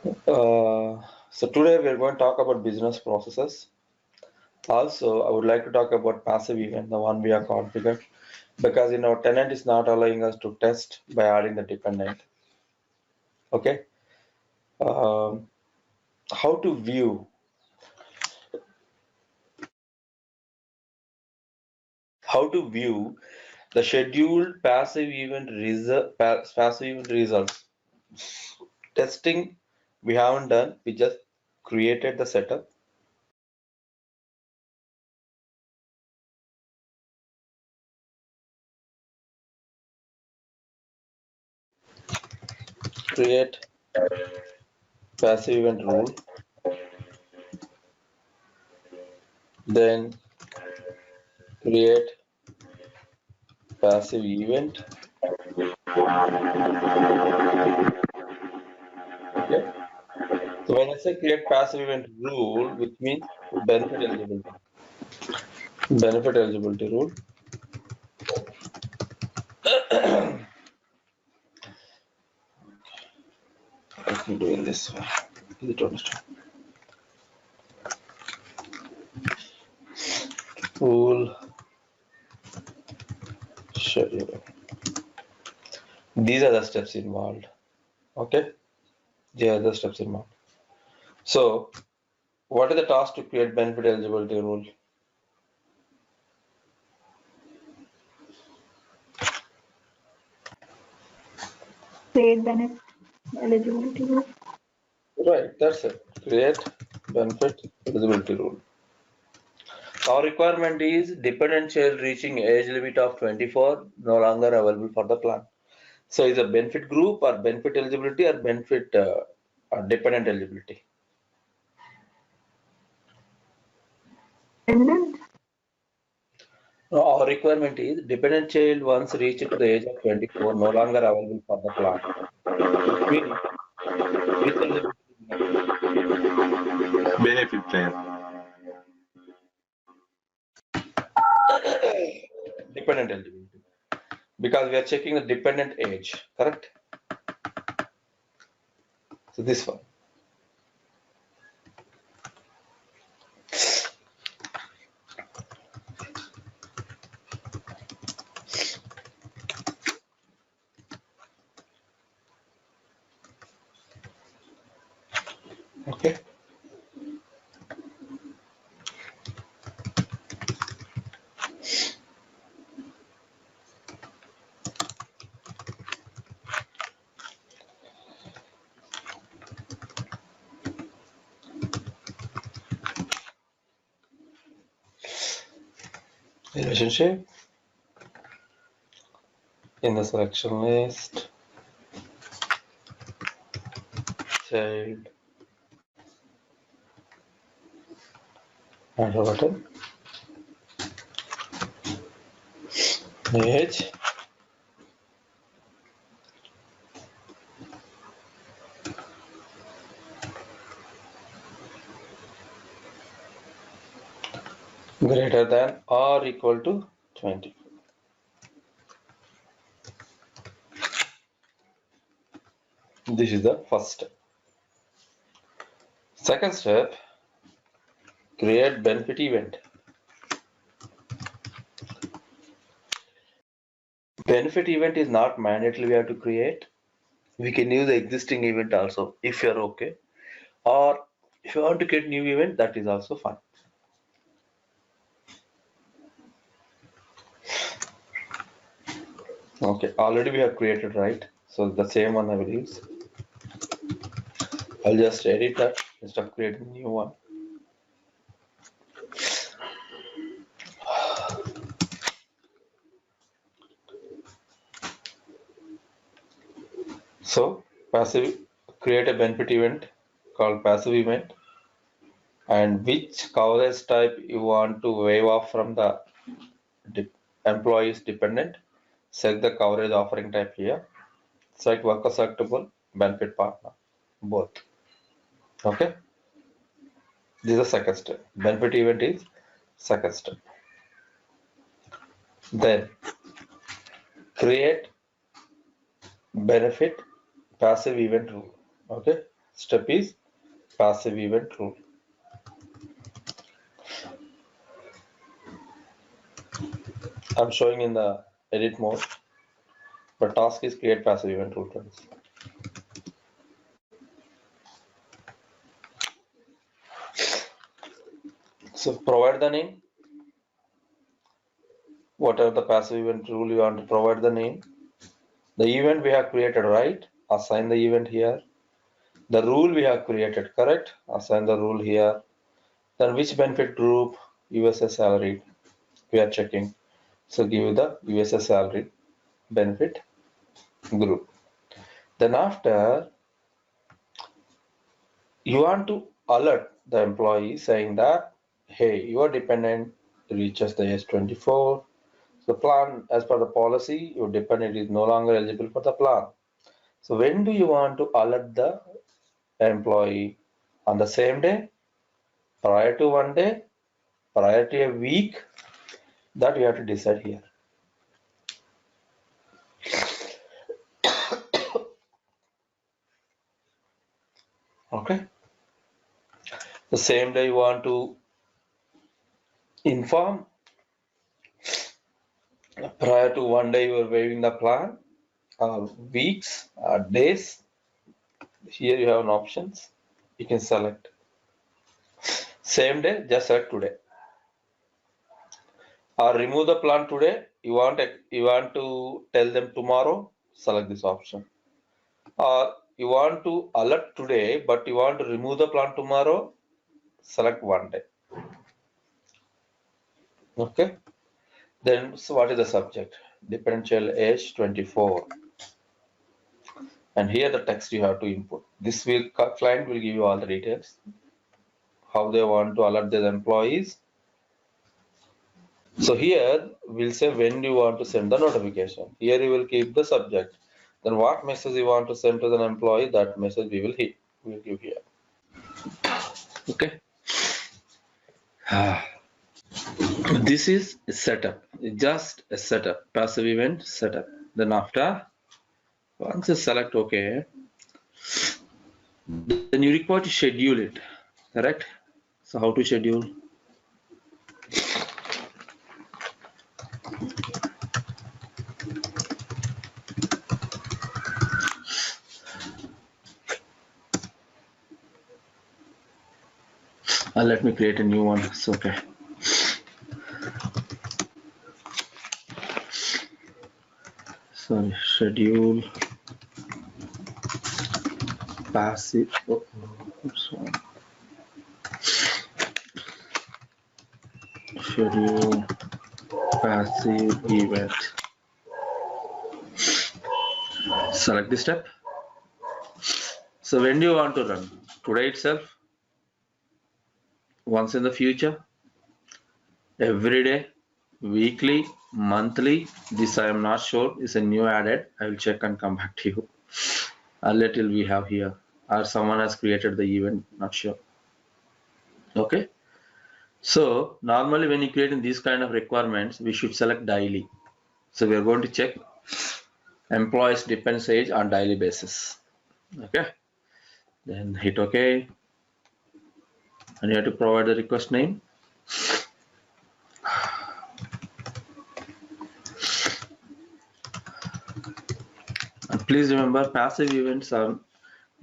So today we are going to talk about business processes. Also, I would like to talk about passive event, the one we are configured, because tenant is not allowing us to test by adding the dependent. Okay. Um, how to view the scheduled passive event results. Testing we haven't done. We just created the setup. Create passive event rule. Then create passive event. Okay. So when I say create passive event rule, which means benefit eligibility. Benefit eligibility rule. Let me do in this way. Is it understand? Rule schedule. These are the steps involved. Okay. These are the steps involved. So what is the task to create benefit eligibility rule? Create benefit eligibility rule. Right, that's it. Create benefit eligibility rule. Our requirement is dependent child reaching age limit of 24 no longer available for the plan. So is a benefit group or benefit eligibility or benefit or dependent eligibility? Dependent. No, our requirement is dependent child once reached to the age of 24 no longer available for the plan. Which means which eligibility is Benefit plan. dependent eligibility. Because we are checking the dependent age, correct? So this one. Okay. Relationship in the selection list, child, enter button, age, greater than or equal to 20. This is the first step. Second step, create benefit event. Benefit event is not mandatory we have to create. We can use the existing event also if you're okay. Or if you want to create new event, that is also fine. Okay, already we have created, right? So the same one I will use. I'll just edit that instead of creating a new one. So passive, create a benefit event called passive event, and which coverage type you want to waive off from the employee's dependent. Select the coverage offering type here. Select worker selectable, benefit partner, both. Okay. This is the second step. Benefit event is second step. Then create benefit passive event rule. Okay. step is passive event rule. I'm showing in the edit mode. The task is create passive event rule. So provide the name. Whatever the passive event rule you want to provide the name. The event we have created, right? Assign the event here. The rule we have created, correct? Assign the rule here. Then which benefit group? USA salary. We are checking. So give the USA salary benefit group. Then after, you want to alert the employee saying that, hey, your dependent reaches the age 24. So plan, as per the policy, your dependent is no longer eligible for the plan. So when do you want to alert the employee? On the same day, prior to 1 day, prior to a week? That you have to decide here. Okay. The same day you want to inform, prior to 1 day you are waiving the plan, weeks, days. Here you have an options. You can select. Same day, just select today. Or remove the plan today. You want to tell them tomorrow. Select this option. Or you want to alert today, but you want to remove the plan tomorrow. Select 1 day. Okay. Then, so what is the subject? Differential age 24. And here the text you have to input. This will client will give you all the details. How they want to alert their employees. So here we'll say when you want to send the notification. Here you will keep the subject. Then what message you want to send to the employee, that message we will give here. Okay. This is a setup, just a setup, passive event setup. Then after, once you select OK, then you require to schedule it, correct? So how to schedule? Let me create a new one. It's okay. Sorry, schedule passive. Schedule passive event. Select the step. So when do you want to run? Today itself? Once in the future? Every day? Weekly? Monthly? This I am not sure. It's a new added. I will check and come back to you. A little we have here. Or someone has created the event, not sure. Okay. So normally when you create in these kind of requirements, we should select daily. So we are going to check employees depends age on daily basis. Okay. Then hit OK. And you have to provide the request name. And please remember, passive events are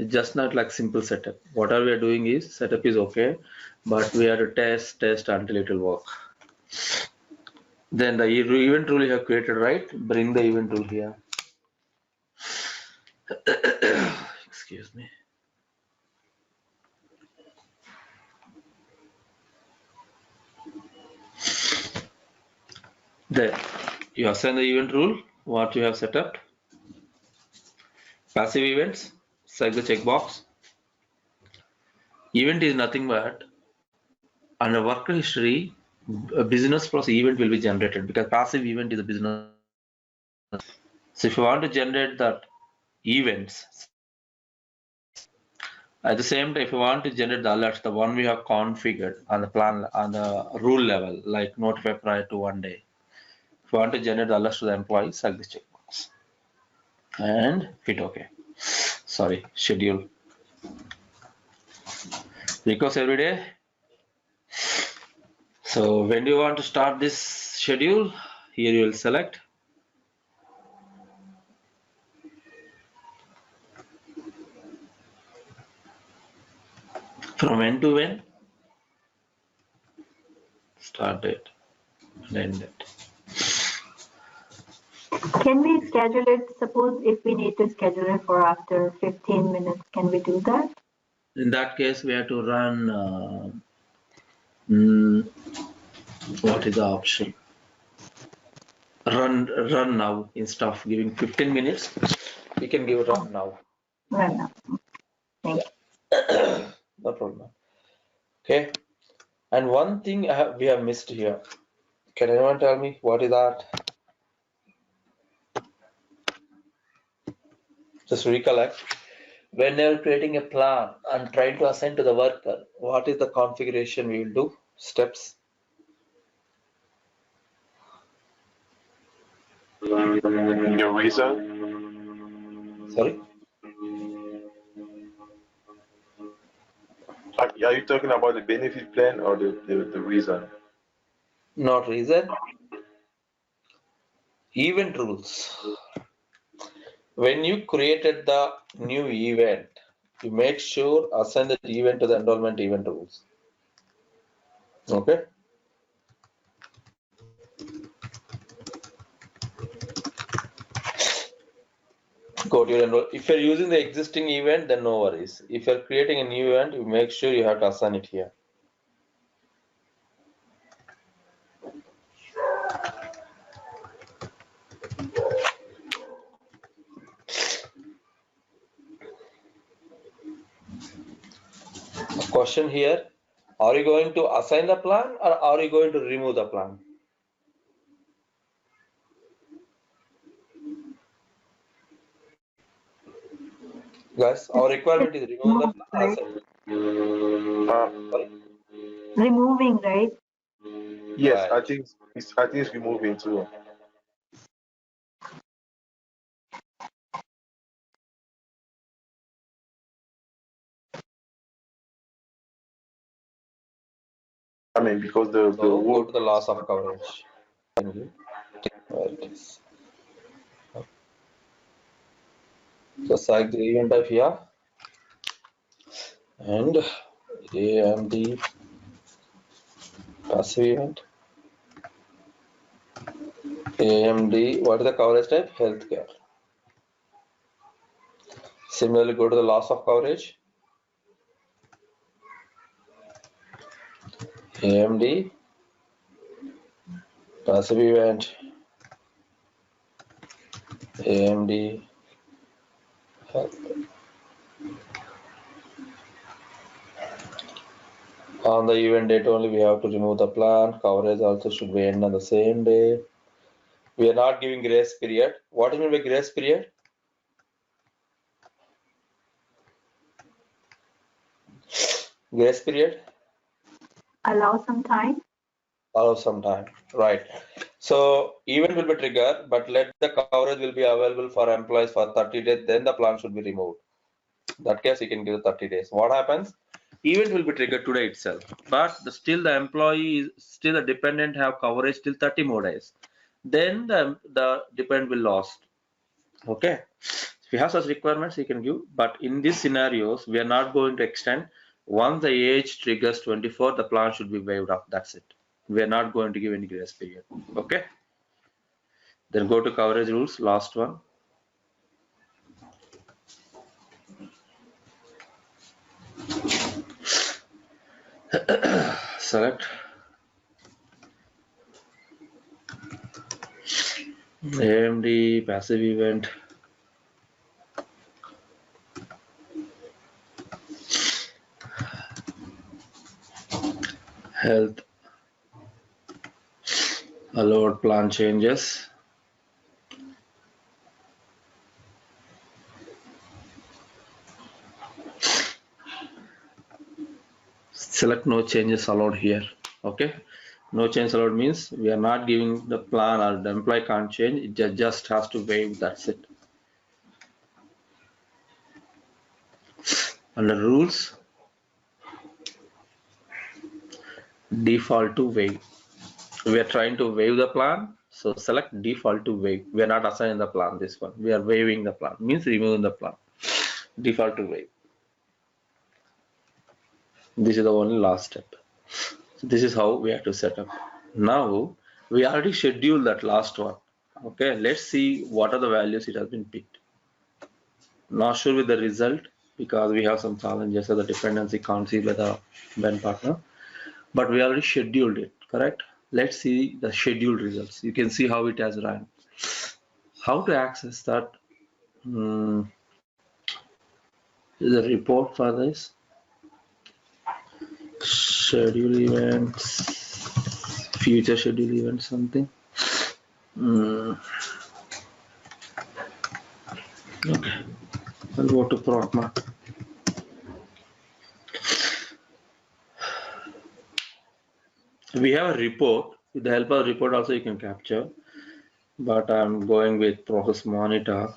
just not like simple setup. Whatever we are doing is setup is okay, but we have to test until it will work. Then the event rule you have created, right? Bring the event rule here. Excuse me. There, you assign the event rule, what you have set up. Passive events, select the checkbox. Event is nothing but under worker history, a business process event will be generated because passive event is a business. So if you want to generate that events, at the same time, if you want to generate the alerts, the one we have configured on the plan on the rule level, like notify prior to 1 day. If you want to generate the alerts to the employees, select this checkbox and hit OK. Sorry, schedule. Because every day. So when do you want to start this schedule? Here you will select. From when to when? Start date and end date. Can we schedule it? Suppose if we need to schedule it for after 15 minutes, can we do that? In that case, we have to run. What is the option? Run now instead of giving 15 minutes. We can give run now. Right now. Thank you. No problem. Okay. And one thing we have missed here. Can anyone tell me what is that? Just recollect. When you're creating a plan and trying to assign to the worker, what is the configuration we will do? Steps. Your reason? Sorry. Are you talking about the benefit plan or the reason? Not reason. Event rules. When you created the new event, you make sure assign that event to the enrollment event rules. Okay. Go to your enroll. If you're using the existing event, then no worries. If you're creating a new event, you make sure you have to assign it here. Question here, are you going to assign the plan or are you going to remove the plan? Guys, our requirement is remove the plan or Right. assign it. Sorry? Removing, right? Yes, I Right. think it's removing too. I mean, because the So go rule. to the loss of coverage. Thank you. Where it is. So select the event type here and AMD passive event. AMD, what is the coverage type? Healthcare. Similarly, go to the loss of coverage. AMD passive event. AMD health. On the event date only, we have to remove the plan. Coverage also should be end on the same day. We are not giving grace period. What do you mean by grace period? Grace period? Allow some time. Allow some time. Right. So event will be triggered, but let the coverage will be available for employees for 30 days. Then the plan should be removed. In that case, you can give 30 days. What happens? Event will be triggered today itself, but still the employee is still the dependent have coverage till 30 more days. Then the dependent will lost. Okay. If you have such requirements, you can give. But in these scenarios, we are not going to extend. Once the age triggers 24, the plan should be waived off. That's it. We are not going to give any grace period. Okay. Then go to coverage rules. Last one. Select AMD passive event. Health. Allowed plan changes. Select no changes allowed here. Okay. No change allowed means we are not giving the plan or the employee can't change. It just has to waive. That's it. Under rules, default to waive. We are trying to waive the plan, so select default to waive. We are not assigning the plan, this one. We are waiving the plan, means removing the plan. Default to waive. This is the only last step. So this is how we have to set up. Now, we already scheduled that last one. Okay, let's see what are the values it has been picked. Not sure with the result because we have some challenges of the dependency can't see by the Ben partner. But we already scheduled it, correct? Let's see the scheduled results. You can see how it has run. How to access that? Is a report for this. Schedule events, future schedule events, something. Okay, I'll go to Protma. We have a report. With the help of the report also you can capture, but I'm going with process monitor.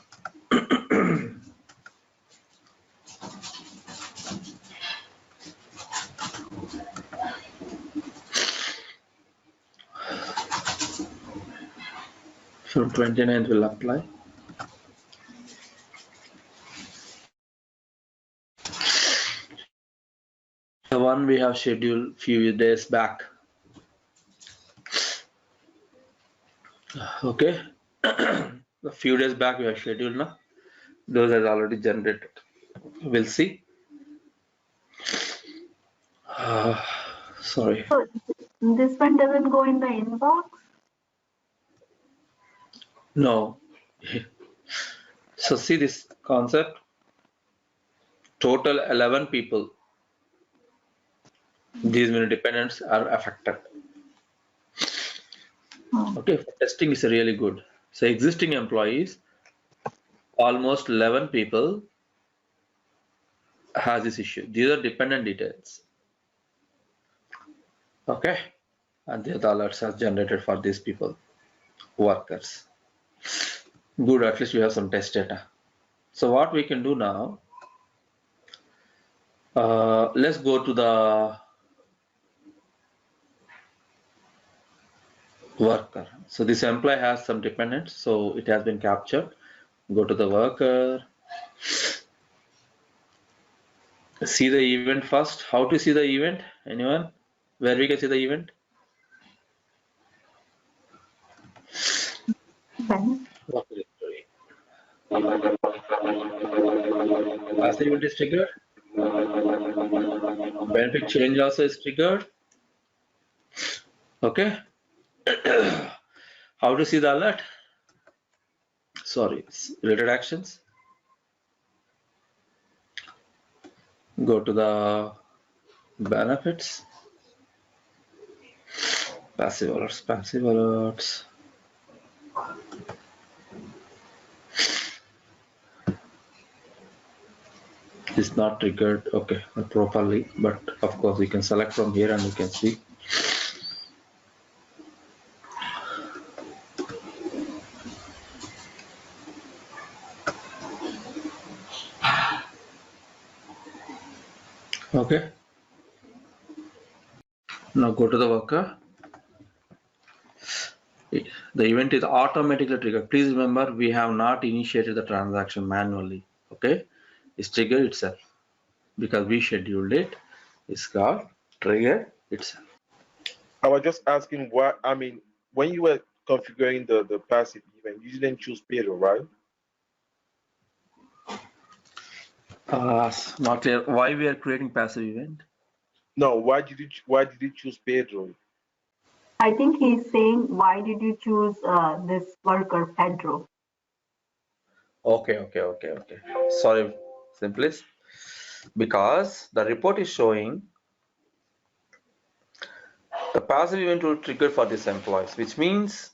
From 29th will apply. The one we have scheduled few days back. Okay, a few days back we have scheduled now. Those are already generated. We'll see. Sorry. So this one doesn't go in the inbox? No. So see this concept. Total 11 people. These many dependents are affected. Okay, for testing is really good. So existing employees, almost 11 people has this issue. These are dependent details. Okay, and the alerts are generated for these people, workers. Good, at least you have some test data. So what we can do now, let's go to the worker. So this employee has some dependents, so it has been captured. Go to the worker. See the event first. How to see the event? Anyone? Where we can see the event? Ben? Worker history. Last event is triggered. Benefit change also is triggered. Okay. How to see the alert? Sorry, related actions. Go to the benefits. Passive alerts, passive alerts. Is not triggered, okay, not properly, but of course you can select from here and you can see. Okay, now go to the worker. The event is automatically triggered. Please remember, we have not initiated the transaction manually. Okay, it's triggered itself because we scheduled it. It's got triggered itself. I was just asking what, I mean, when you were configuring the passive event, you didn't choose payroll, right? Not clear why we are creating passive event. No, why did you choose payroll? I think he's saying, why did you choose this worker, Pedro? Okay. Sorry, simplest. Because the report is showing the passive event will trigger for this employees, which means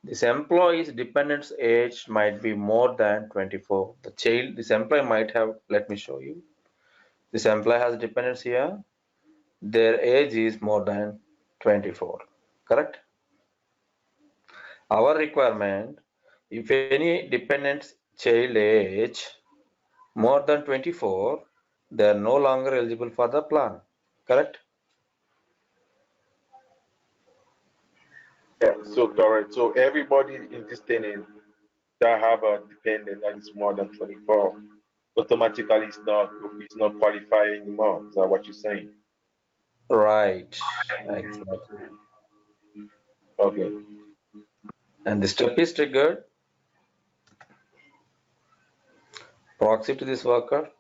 this employee's dependent's age might be more than 24. The child, this employee might have, let me show you. This employee has dependents here. Their age is more than 24, correct? Our requirement, if any dependent's child age more than 24, they are no longer eligible for the plan, correct? Yeah, so correct. So everybody in this thing that have a dependent that is more than 24, automatically it's not qualifying anymore. Is that what you're saying? Right, exactly. Okay. And the step is triggered proxy to this worker.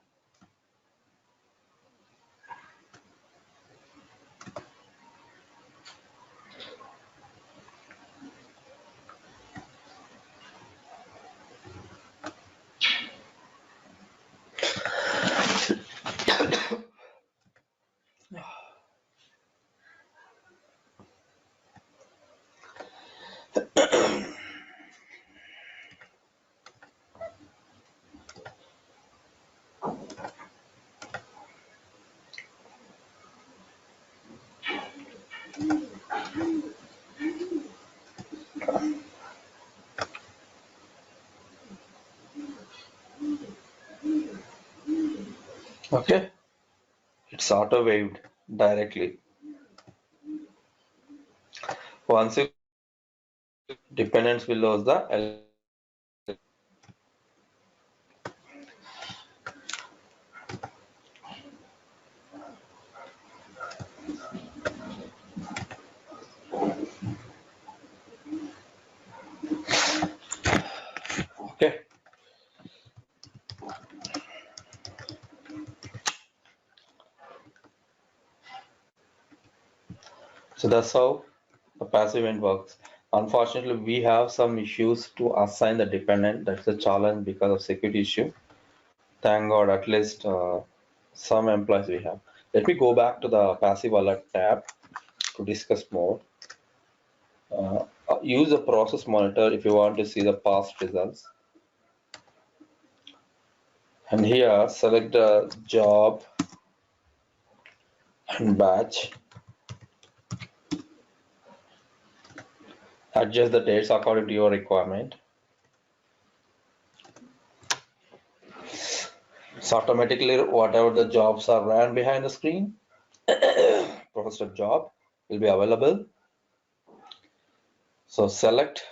Okay, it's auto waived directly. Once you dependents will lose the okay. So that's how the passive event works. Unfortunately, we have some issues to assign the dependent. That's a challenge because of security issue. Thank God, at least some employees we have. Let me go back to the passive alert tab to discuss more. Use the process monitor if you want to see the past results. And here, select the job and batch. Adjust the dates according to your requirement. So automatically, whatever the jobs are ran behind the screen, processed job will be available. So select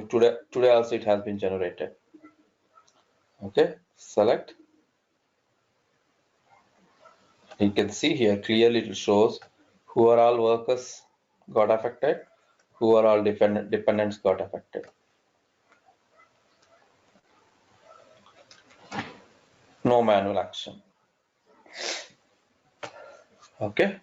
today also it has been generated. Okay, select. You can see here clearly it shows who are all workers got affected, who are all dependents got affected. No manual action. Okay.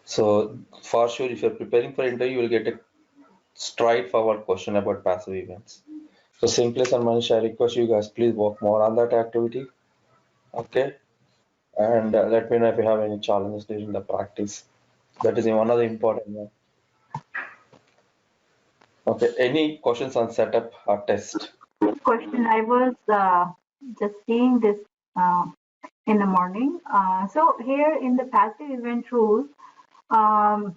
So for sure, if you're preparing for interview, you will get a straightforward question about passive events. So simply, Manish, I request you guys please work more on that activity. Okay. And let me know if you have any challenges during the practice. That is one of the important one. Okay. Any questions on setup or test? Question. I was just seeing this uh, in the morning. So here in the passive event rules, um,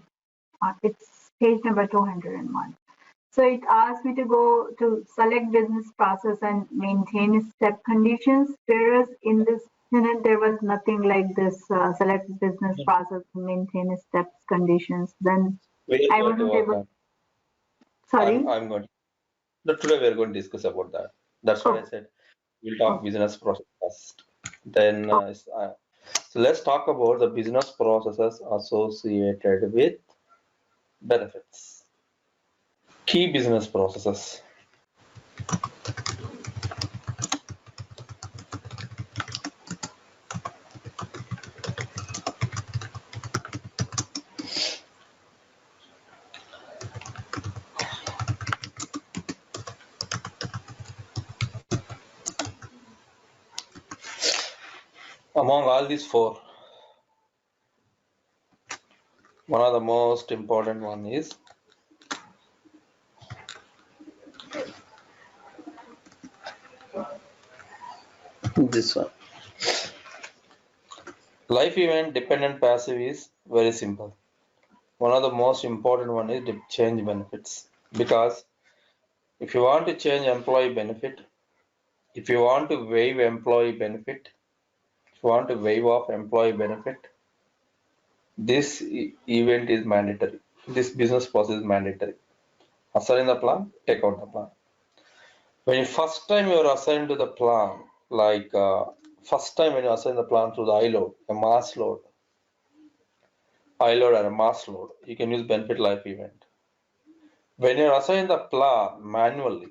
it's page number 201. So it asks me to go to select business process and maintain step conditions, whereas in this unit there was nothing like this select business process and maintain steps conditions. Then We are I going to wasn't work able. on. Sorry. I'm going. Today we are going to discuss about that. That's what I Oh, said. We'll talk oh, business process first. Then, oh. so let's talk about the business processes associated with benefits. Key business processes. Among all these four, one of the most important one is this one. Life event dependent passive is very simple. One of the most important one is the change benefits. Because if you want to change employee benefit, if you want to waive employee benefit, if you want to waive off employee benefit, This event is mandatory. This business process is mandatory. Assign the plan, take out the plan. When you first time you are assigned to the plan, like first time when you assign the plan through the iLoad, a mass load, iLoad or a mass load, you can use benefit life event. When you assign the plan manually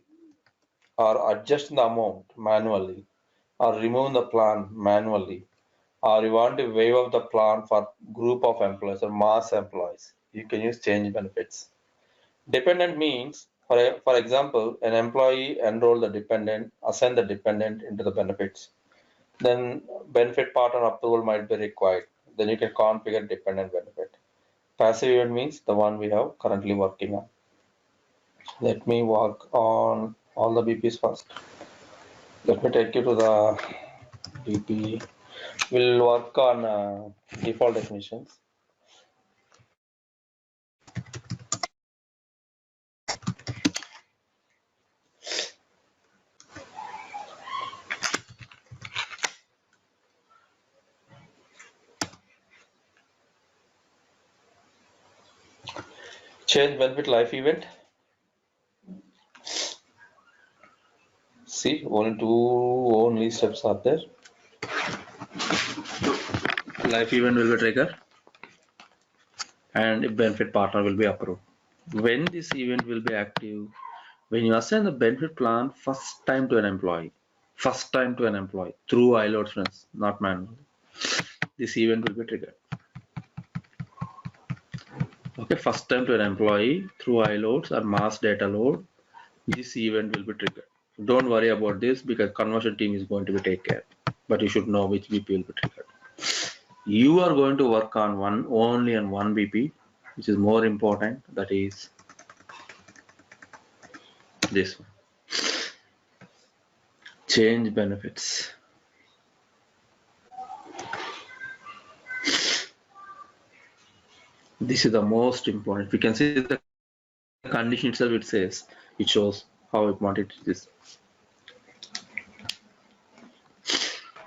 or adjust the amount manually or remove the plan manually or you want to waive off the plan for group of employees or mass employees, you can use change benefits. Dependent means, for example, an employee enroll the dependent, assign the dependent into the benefits. Then benefit partner approval might be required. Then you can configure dependent benefit. Passive event means the one we have currently working on. Let me work on all the BPs first. Let me take you to the BP. We'll work on default definitions. Change benefit life event. See, only steps are there. Life event will be triggered and benefit partner will be approved. When this event will be active, when you assign the benefit plan first time to an employee, through iLoad friends, not manually, this event will be triggered. Okay, first time to an employee through iLoads or mass data load, this event will be triggered. Don't worry about this because conversion team is going to be take care, but you should know which BP will be triggered. You are going to work on only on one BP, which is more important, that is this one. Change benefits. This is the most important. We can see the condition itself, it shows how important it is.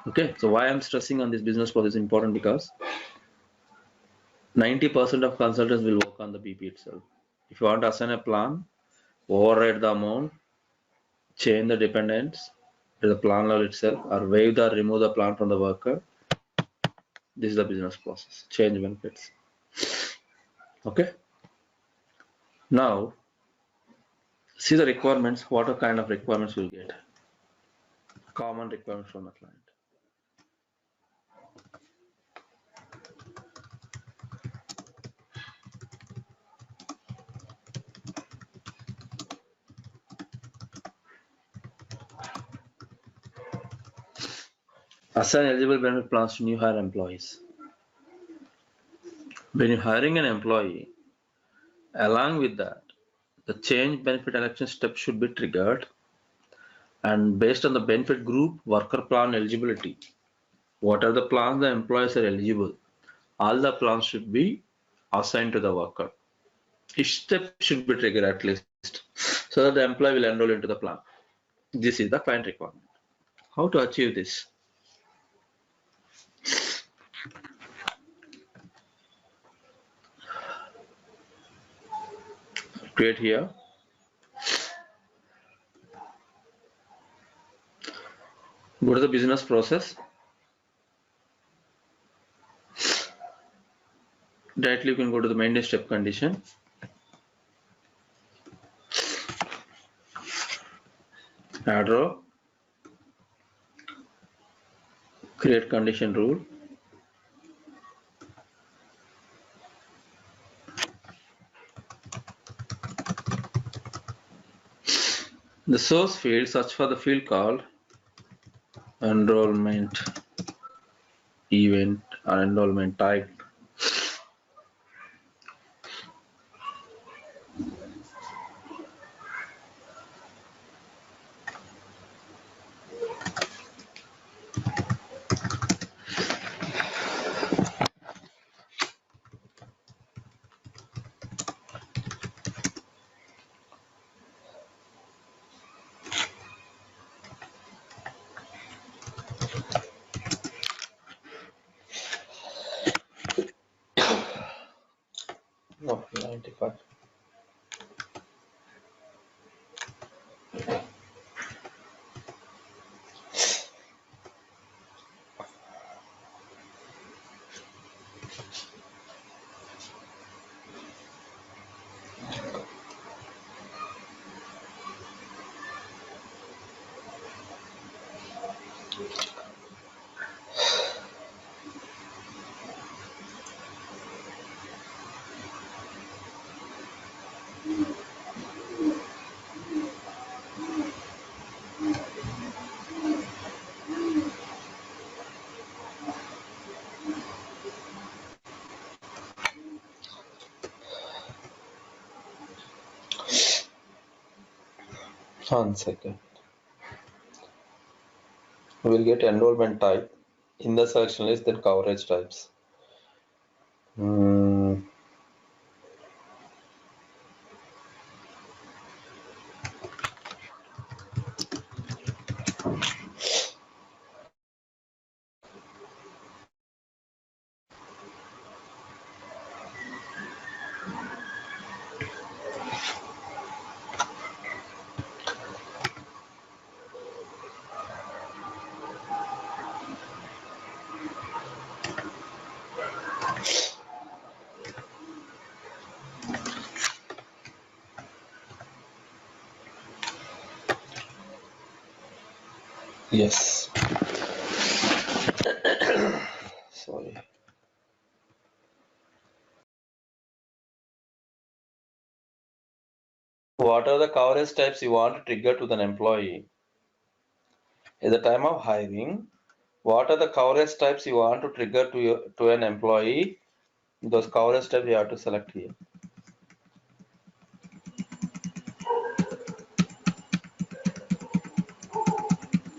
Okay, so why I'm stressing on this business process is important because 90% of consultants will work on the BP itself. If you want to assign a plan, override the amount, change the dependents to the plan level itself, or waive or remove the plan from the worker. This is the business process. Change benefits. Okay. Now, see the requirements. What kind of requirements we'll get? Common requirements from the client. Assign eligible benefit plans to new hire employees. When you're hiring an employee, along with that, the change benefit election step should be triggered, and based on the benefit group, worker plan eligibility, what are the plans the employees are eligible, all the plans should be assigned to the worker. Each step should be triggered at least, so that the employee will enroll into the plan. This is the client requirement. How to achieve this? Create here. Go to the business process. Directly you can go to the main step condition. Add row. Create condition rule. The source field, search for the field called enrollment event or enrollment type. No, 95. One second. We will get enrollment type in the selection list, then coverage types. Yes. Sorry. What are the coverage types you want to trigger to an employee? At the time of hiring, what are the coverage types you want to trigger to an employee? Those coverage types you have to select here.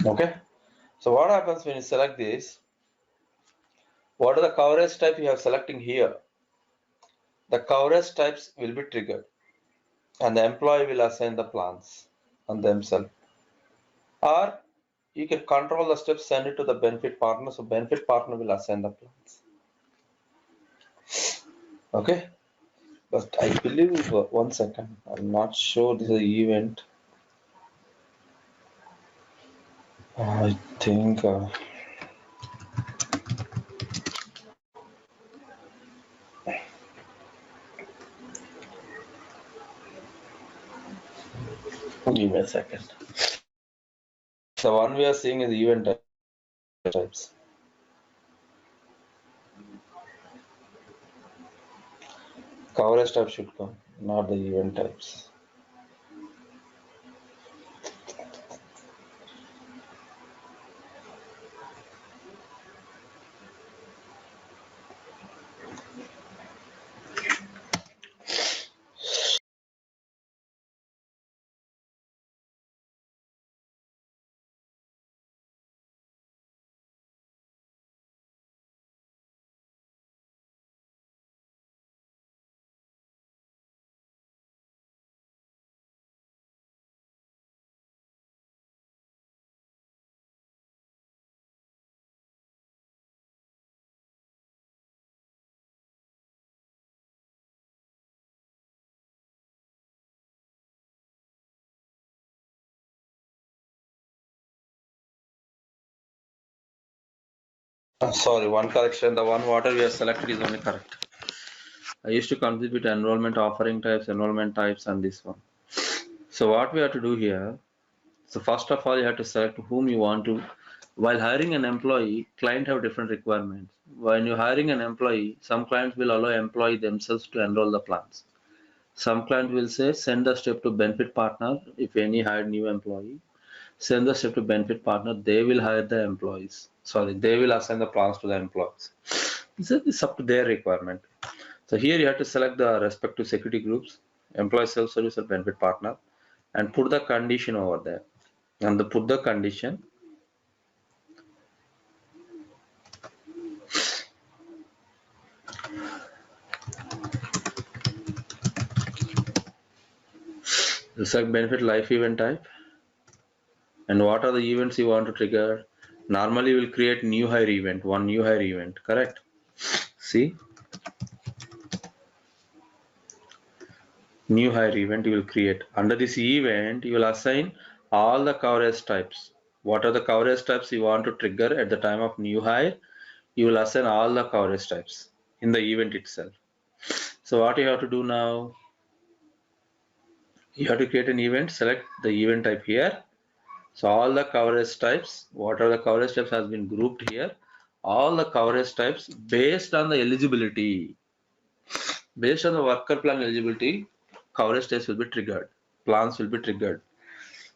Okay. So what happens when you select this? What are the coverage type you have selecting here? The coverage types will be triggered, and the employee will assign the plans on themselves. Or you can control the steps, send it to the benefit partner, so benefit partner will assign the plans. Okay. But I believe, 1 second, I'm not sure this is an event. I think give me a second. The one we are seeing is event types. Coverage type should come, not the event types. Sorry, one correction. The one water we have selected is only correct. I used to confuse with enrollment types, and this one. So what we have to do here, so first of all, you have to select whom you want to. While hiring an employee, client have different requirements. When you're hiring an employee, some clients will allow employee themselves to enroll the plans. Some client will say send the step to benefit partner if any hired new employee. Send the step to benefit partner, they will hire the employees. Sorry, they will assign the plans to the employees. It's up to their requirement. So here you have to select the respective security groups, employee self-service or benefit partner, and put the condition over there. And put the condition. Select benefit life event type. And what are the events you want to trigger? Normally we'll create new hire event, one new hire event, correct? See? New hire event you will create. Under this event, you will assign all the coverage types. What are the coverage types you want to trigger at the time of new hire? You will assign all the coverage types in the event itself. So what you have to do now? You have to create an event, select the event type here. So all the coverage types, what are the coverage types has been grouped here. All the coverage types based on the eligibility. Based on the worker plan eligibility, coverage types will be triggered. Plans will be triggered.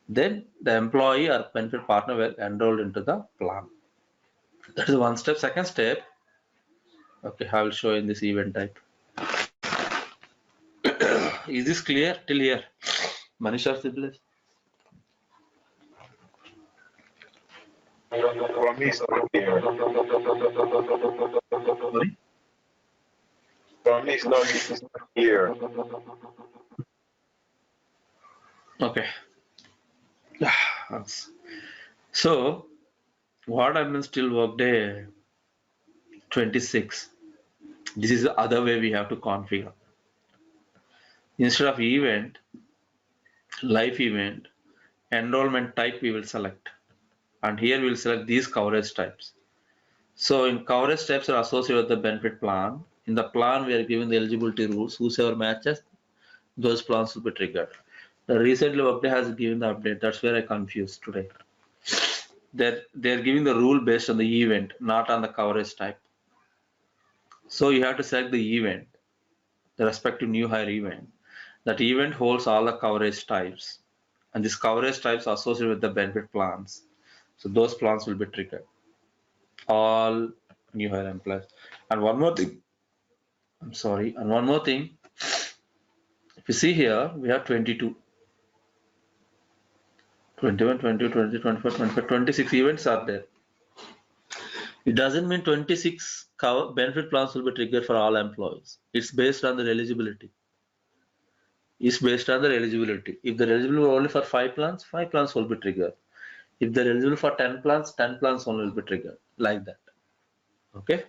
Then the employee or benefit partner will enroll into the plan. That is one step. Second step, okay, I will show in this event type. Is this clear till here? Manisha Sibless? For me, it's not clear. Sorry? For me, it's not clear. Okay. So what happens till workday 26? This is the other way we have to configure. Instead of event, live event, enrollment type we will select. And here we will select these coverage types. So in coverage types are associated with the benefit plan. In the plan, we are given the eligibility rules. Whosoever matches, those plans will be triggered. The recently Workday has given the update. That's where I confused today. They're giving the rule based on the event, not on the coverage type. So you have to select the event, the respective new hire event. That event holds all the coverage types, and these coverage types are associated with the benefit plans. So those plans will be triggered. All new hire employees. And one more thing, I'm sorry, and one more thing. If you see here, we have 22, 21, 22, 23, 24, 25, 26 events are there. It doesn't mean 26 benefit plans will be triggered for all employees. It's based on their eligibility. It's based on their eligibility. If they're eligible only for 5 plans will be triggered. If they're eligible for 10 plans only will be triggered. Like that. Okay.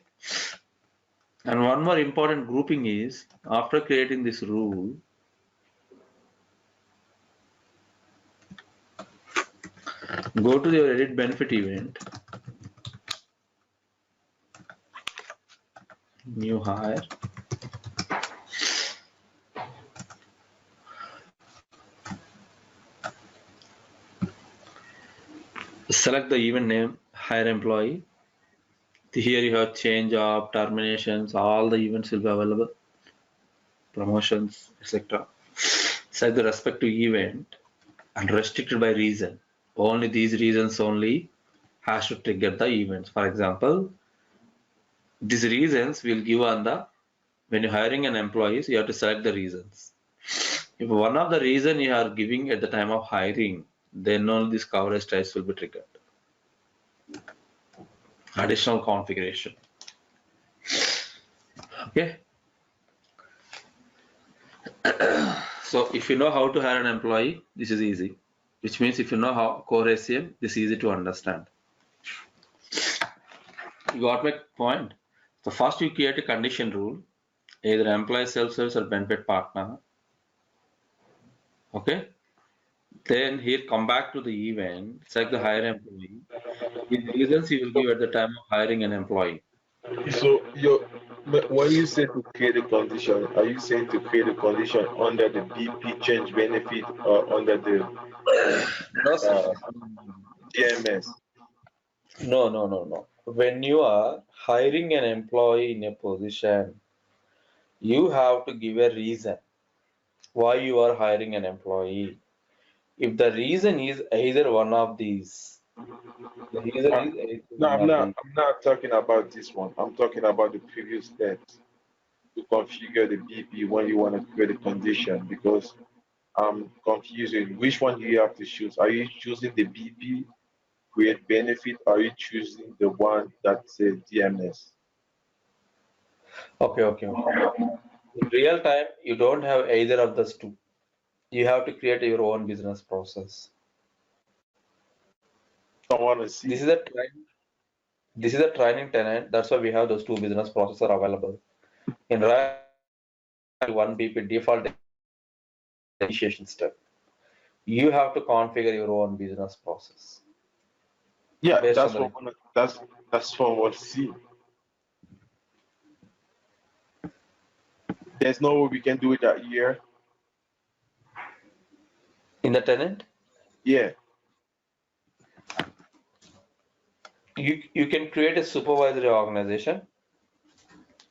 And one more important grouping is after creating this rule, go to your edit benefit event, new hire, select the event name, hire employee. Here you have change of terminations, all the events will be available, promotions, etc. Select the respective event and restricted by reason. Only these reasons only has to trigger the events. For example, these reasons will give on the when you're hiring an employee, you have to select the reasons. If one of the reason you are giving at the time of hiring, then only this coverage types will be triggered. Additional configuration. Okay. So if you know how to hire an employee, this is easy. Which means if you know how core ACM, this is easy to understand. You got my point? So first you create a condition rule, either employee self-service or benefit partner. Okay. Then here come back to the event, select the hire employee. With reasons you will give at the time of hiring an employee. So, when you say to create a condition, are you saying to create a condition under the BP change benefit or under the No, sir. TMS? No. When you are hiring an employee in a position, you have to give a reason why you are hiring an employee. If the reason is either one of these, the reason Uh, is either No, one of these. I'm not talking about this one. I'm talking about the previous steps to configure the BP when you want to create a condition because I'm confusing which one do you have to choose. Are you choosing the BP create benefit? Are you choosing the one that says DMS? Okay. In real time, you don't have either of those two. You have to create your own business process. I want to This see. is a training. This is a training tenant. That's why we have those two business processes are available. In real time, one BP default initiation step. You have to configure your own business process Yeah, based on that's the what that's what I want to see. There's no way we can do it that year. in the tenant. Yeah. You can create a supervisory organization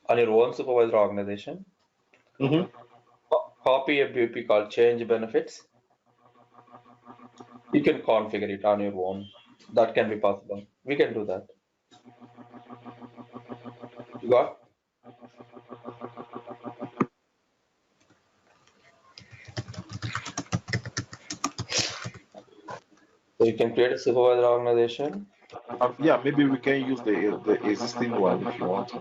on your own supervisory organization. Mm-hmm. Copy a BP called change benefits. You can configure it on your own. That can be possible. We can do that. You got? So you can create a supervisor organization, Yeah, maybe we can use the existing one if you want to.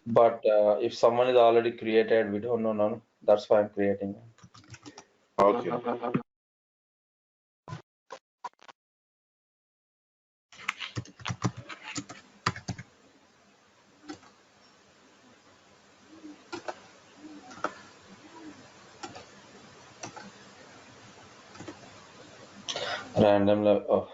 but if someone is already created, we don't know none. That's why I'm creating. Okay. Random. Oh.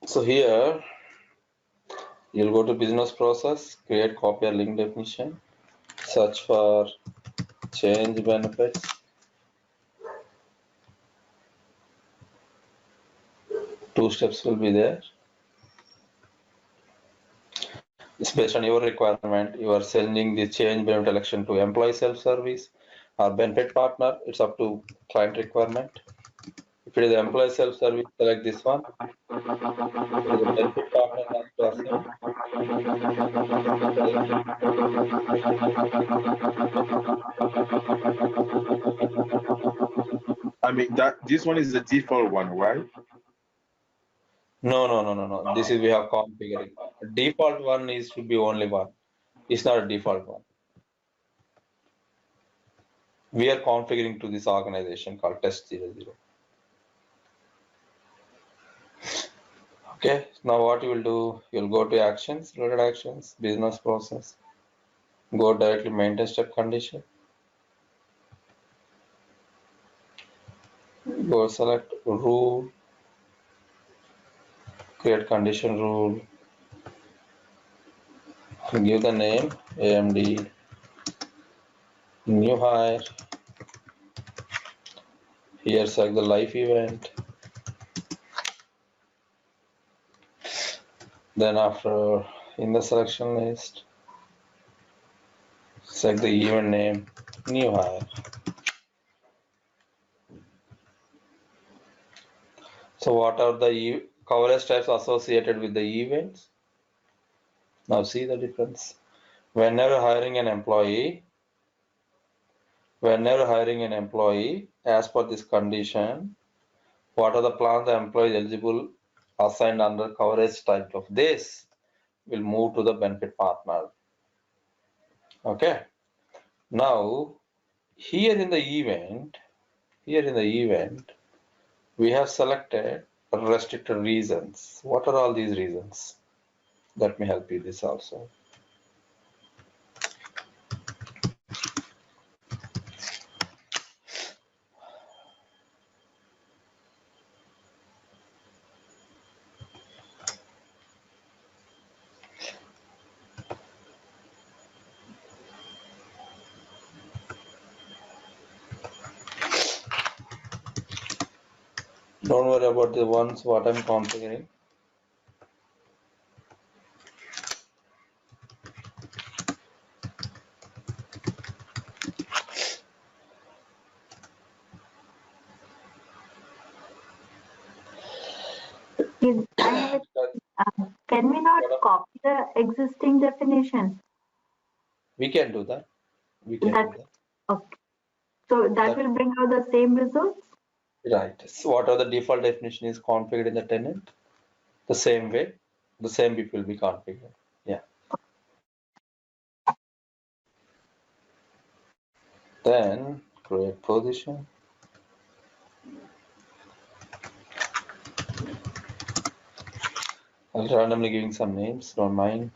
So here you'll go to business process, create copy or link definition, search for change benefits. Two steps will be there. It's based on your requirement. You are sending the change benefit election to employee self-service or benefit partner. It's up to client requirement. If it is employee self-service, select this one. If it is a benefit partner, has to assign. Select it. I mean that this one is the default one, right? No. This is we have configuring. Default one is should be only one. It's not a default one. We are configuring to this organization called test 00. Okay, now what you will do, you'll go to actions, related actions, business process, go directly maintenance step condition, go select rule, create condition rule, give the name AMD, new hire, here select the life event, then after in the selection list, select the event name, new hire. So what are the coverage types associated with the events? Now see the difference. Whenever hiring an employee, as per this condition, what are the plans the employee is eligible assigned under coverage type of this will move to the benefit partner. Okay. Now here in the event, we have selected restricted reasons. What are all these reasons? Let me help you this also. Don't worry about the ones what I'm configuring. I have a, can we not copy the existing definition? We can do that. We can That do that. okay. So that That will bring out the same results? right. So what are the default definition is configured in the tenant? The same way, the same bit will be configured. Yeah. Then create position. I'll randomly giving some names, don't mind.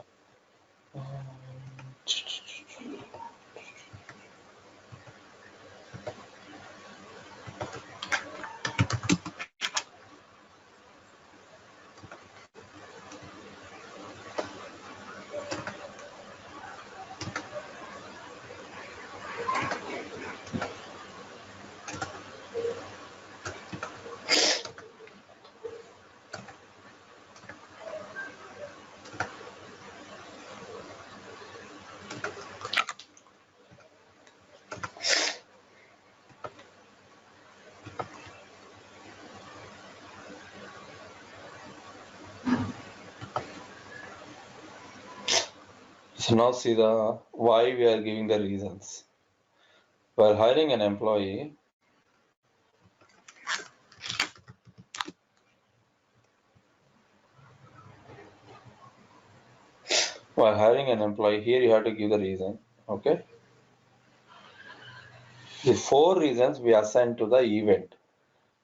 So now see the why we are giving the reasons. While hiring an employee, here you have to give the reason. Okay. The 4 reasons we assign to the event.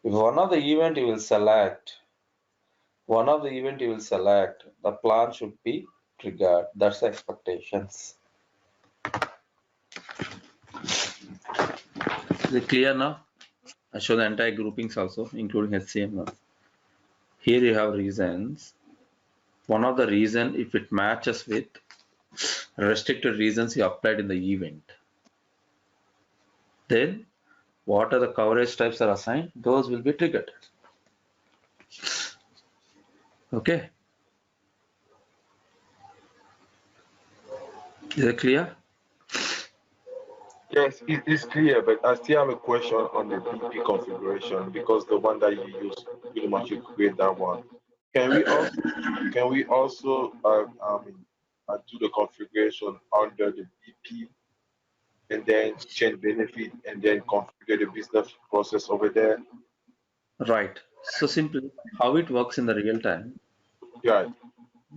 If one of the event you will select, the plan should be triggered. That's the expectations. Is it clear now? I show the entire groupings also, including HCM now. Here you have reasons. One of the reason, if it matches with restricted reasons you applied in the event, then what are the coverage types are assigned? Those will be triggered. Okay. Is it clear? Yes, it is clear, but I still have a question on the BP configuration because the one that you use, pretty much you create that one. Can we also do the configuration under the BP and then change benefit and then configure the business process over there? Right. So simply how it works in the real time, Yeah.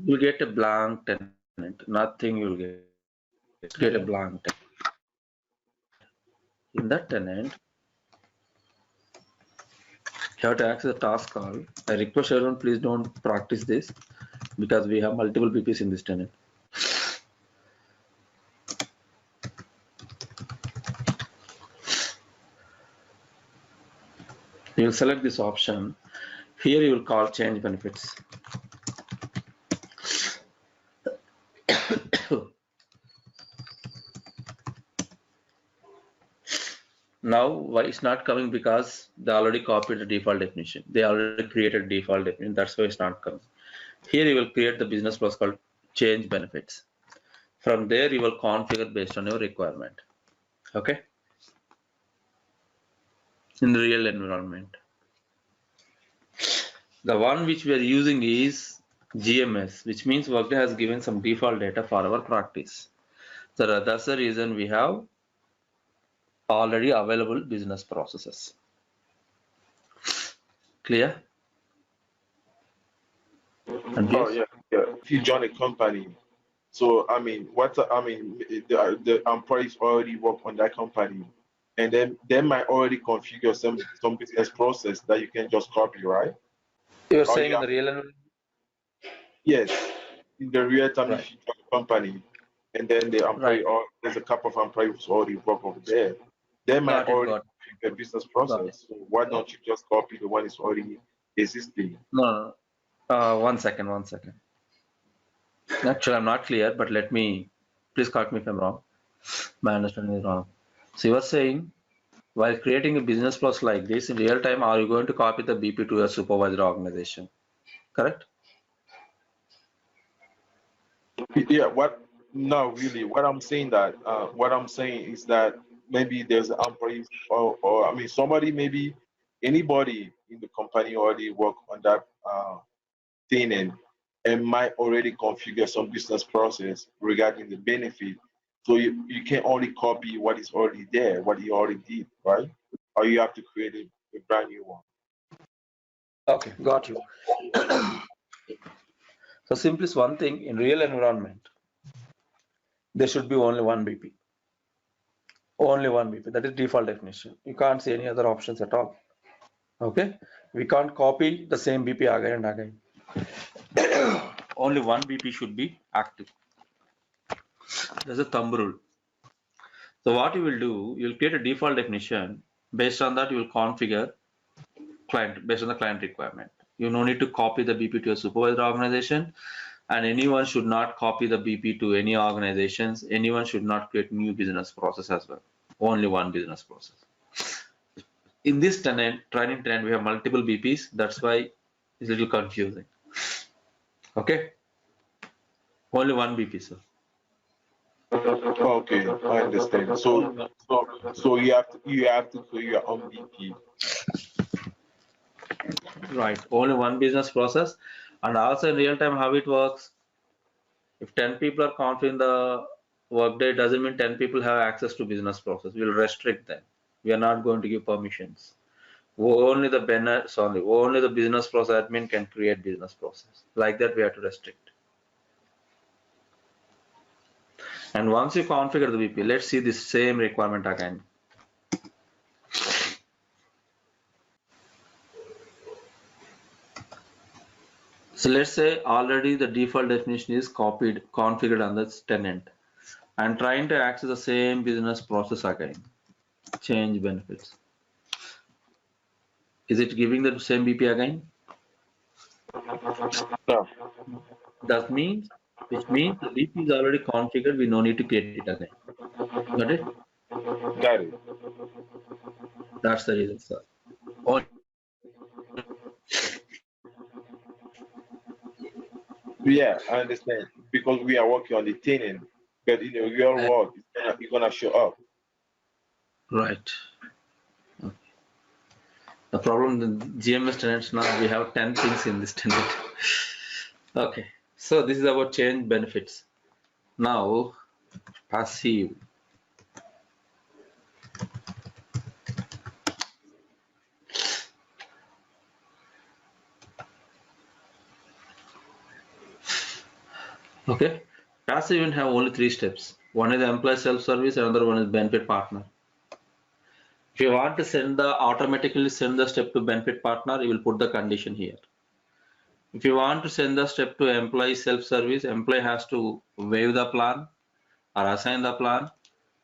you get a blank tenant, nothing you'll get. Get a blank tenant. In that tenant, you have to access the task call. I request everyone, please don't practice this because we have multiple BPs in this tenant. You will select this option. Here you will call change benefits. Now, why it's not coming? Because they already copied the default definition. They already created default definition. That's why it's not coming. Here you will create the business process called change benefits. From there, you will configure based on your requirement. Okay. In the real environment. The one which we are using is GMS, which means Workday has given some default data for our practice. So that's the reason we have already available business processes. Clear? Oh yeah, yeah. If you join a company, so I mean, the employees already work on that company, and then they might already configure some business process that you can just copy, right? You're Or saying you in have the real environment? yes, in the real time, Right, if you join a company, and then the employee right. or there's a couple of employees who already work over there, they might Got it, already got configure a business got it. process. So why don't you just copy the one that's already existing? No, no, no. 1 second, 1 second. Actually, I'm not clear, but let me, please correct me if I'm wrong. My understanding is wrong. So you are saying, while creating a business process like this in real time, are you going to copy the BP to your supervisor organization? Correct? Yeah, what? No, really. What I'm saying is that maybe there's an employee or I mean somebody, maybe anybody in the company already work on that thing and might already configure some business process regarding the benefit. So you can only copy what is already there, what you already did, right? Or you have to create a brand new one. Okay, got you. So simplest one thing in real environment, there should be only one BP. Only one BP. That is default definition. You can't see any other options at all. Okay? We can't copy the same BP again and again. Only one BP should be active. That's a thumb rule. So what you will do, you'll create a default definition. Based on that, you will configure client based on the client requirement. You no need to copy the BP to a supervised organization, and anyone should not copy the BP to any organizations. Anyone should not create new business process as well. Only one business process. In this training tenant, we have multiple BPs. That's why it's a little confusing. Okay, only one BP, sir. Okay, I understand. So you have to create your own BP. Right, only one business process. And also in real time, how it works. If 10 people are configuring the workday, it doesn't mean 10 people have access to business process. We'll restrict them. We are not going to give permissions. Only the business process admin can create business process. Like that, we have to restrict. And once you configure the BP, let's see this same requirement again. So let's say already the default definition is configured on this tenant. I'm trying to access the same business process again. Change benefits. Is it giving the same BP again? No, Which means the BP is already configured. We no need to create it again. Got it? got it. That's the reason, sir. Oh, Yeah, I understand. Because we are working on the tenant, but in the real world, it's gonna show up. right. The problem in GMS tenants now we have 10 things in this tenant. Okay. So this is about change benefits. Now passive. Okay. Passive event have only 3 steps. One is employee self-service, another one is benefit partner. If you want to automatically send the step to benefit partner, you will put the condition here. If you want to send the step to employee self-service, employee has to waive the plan or assign the plan,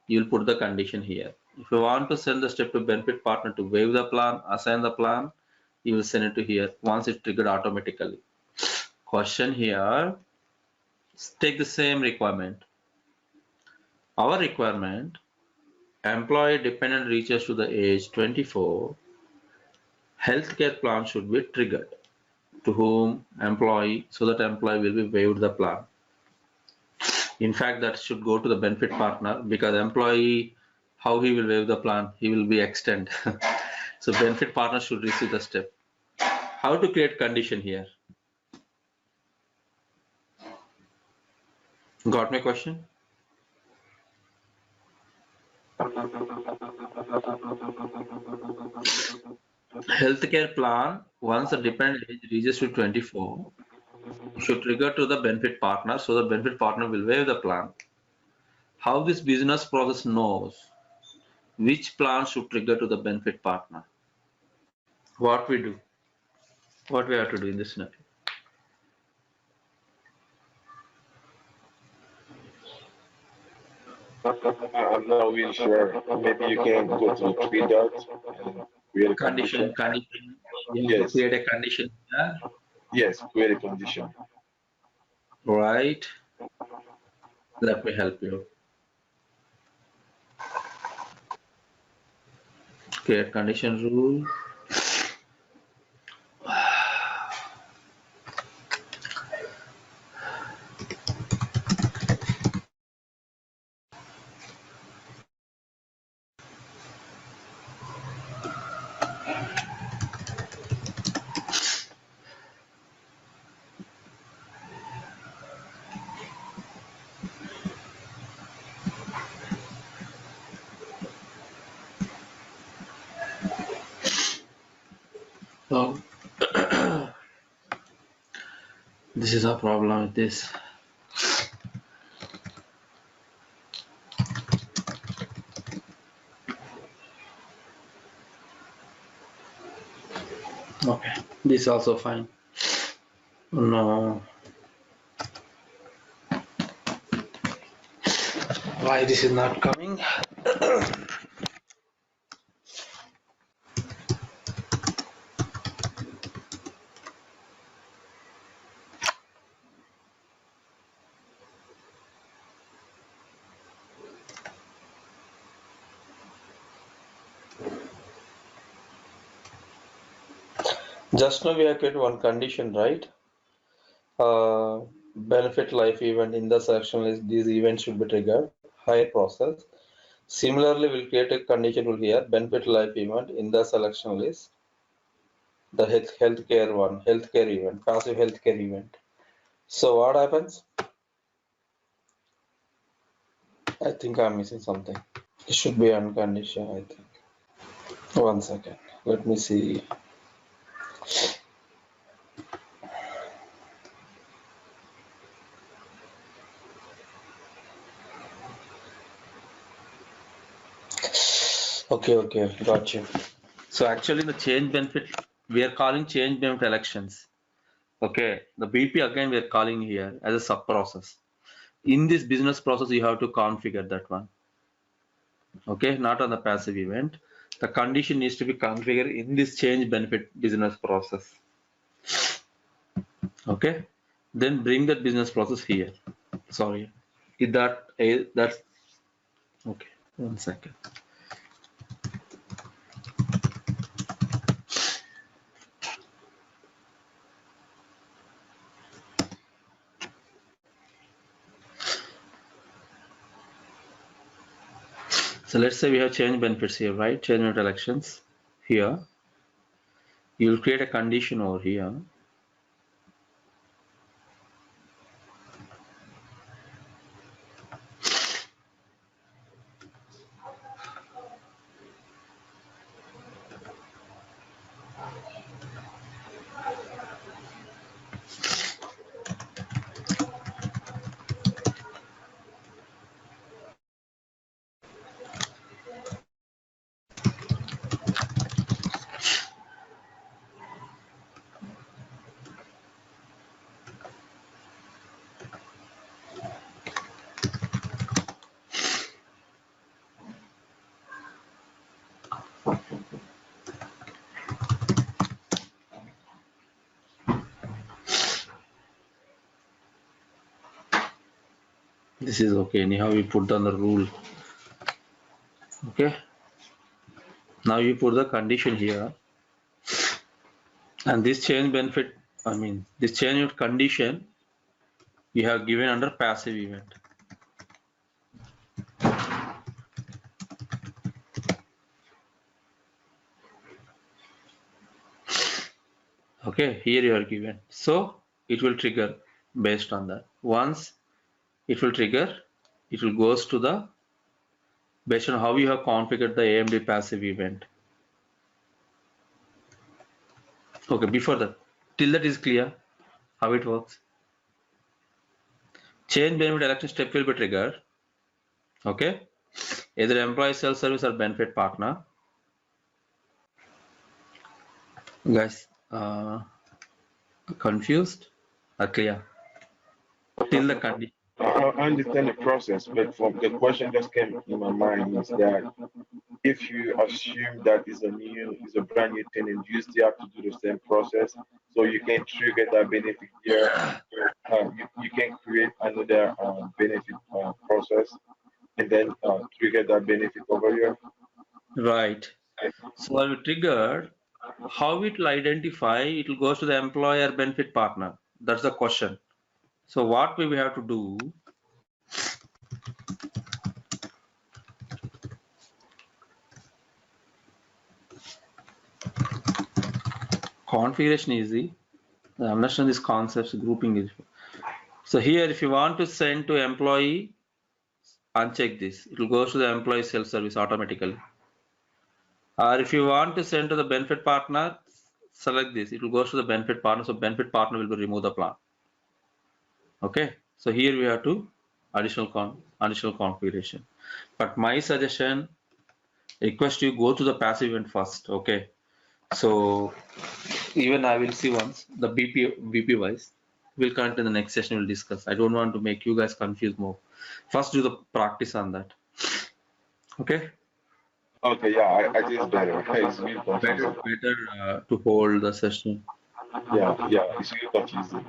you will put the condition here. If you want to send the step to benefit partner to waive the plan, assign the plan, you will send it to here once it's triggered automatically. Question here, take the same requirement. Our requirement, employee dependent reaches to the age 24, healthcare plan should be triggered. To whom? Employee, so that employee will be waived the plan. In fact, that should go to the benefit partner because employee, how he will waive the plan, he will be extend. So benefit partner should receive the step. How to create condition here? Got my question? Healthcare plan, once the dependent age reaches to 24, should trigger to the benefit partner, so the benefit partner will waive the plan. How this business process knows which plan should trigger to the benefit partner? What we do? What we have to do in this scenario? I'm not really sure. Maybe you can go to three dots and create a condition. Condition. You have to Yes, create a condition here, yes, create a condition. right? Let me help you. Create condition rule. So this is a problem with this. Okay, this is also fine. No. Why this is not coming? Just now we have created one condition, right? Benefit life event in the selection list. These events should be triggered. Hire process. Similarly, we'll create a condition rule here. Benefit life event in the selection list. The healthcare one, healthcare event, passive healthcare event. So what happens? I think I'm missing something. It should be unconditional, I think. One second. Let me see. Okay, got you. So actually the change benefit, we are calling change benefit elections. Okay, the BP again we are calling here as a sub process. In this business process, you have to configure that one. Okay, not on the passive event. The condition needs to be configured in this change benefit business process. Okay, then bring that business process here. Sorry, is that's okay? One second. So let's say we have change benefits here, right? Change benefit elections here. You'll create a condition over here. This is okay. Anyhow, we put down the rule. Okay. Now you put the condition here, and this change benefit, I mean, this change condition you have given under passive event. Okay, here you are given. So it will trigger based on that. Once it will trigger, it will goes to the based on how you have configured the AMD passive event. Okay, before that, till that is clear how it works. Change benefit election step will be triggered. Okay, either employee self-service or benefit partner. Guys, confused or clear? Till the condition. I understand the process, but from the question that came in my mind is that if you assume that is a brand new thing and you still have to do the same process, so you can trigger that benefit here, you can create another benefit process and then trigger that benefit over here. Right. So when we trigger, how it will identify, it will go to the employer benefit partner. That's the question. So what we will have to do, configuration easy. I understand these concepts, grouping is. So here, if you want to send to employee, uncheck this. It will go to the employee self-service automatically. Or if you want to send to the benefit partner, select this. It will go to the benefit partner. So benefit partner will be remove the plan. Okay. So here we have to additional configuration. But my suggestion, request you go to the passive event first. Okay. So even I will see once the BP wise. we'll connect in the next session. We'll discuss. I don't want to make you guys confused more. First, do the practice on that. Okay. Okay, yeah, I think it's better. It's really confusing. Better to hold the session. Yeah, yeah, it's really confusing.